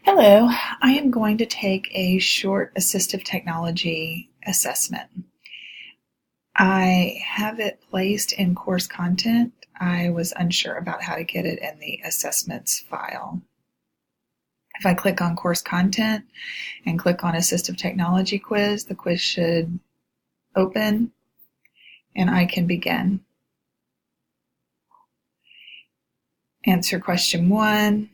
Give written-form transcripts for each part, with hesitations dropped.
Hello, I am going to take a short assistive technology assessment. I have it placed in course content. I was unsure about how to get it in the assessments file. If I click on course content and click on assistive technology quiz, the quiz should open and I can begin. Answer question 1.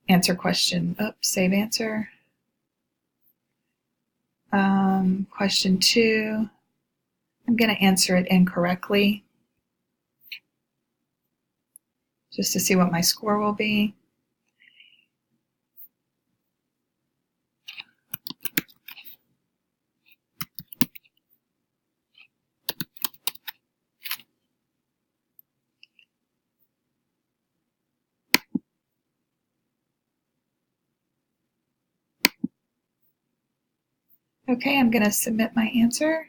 Answer question, save answer. Question 2, I'm going to answer it incorrectly just to see what my score will be. Okay, I'm going to submit my answer.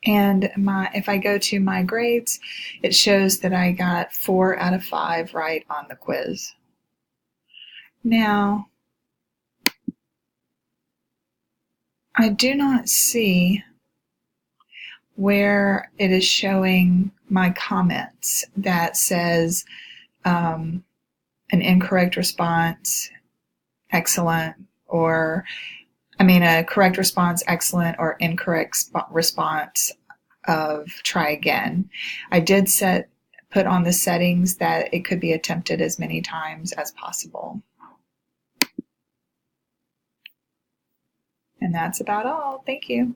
And if I go to my grades, it shows that I got 4 out of 5 right on the quiz. Now, I do not see where it is showing my comments that says an incorrect response, excellent, or a correct response, excellent, or incorrect response of try again. I did put on the settings that it could be attempted as many times as possible. And that's about all. Thank you.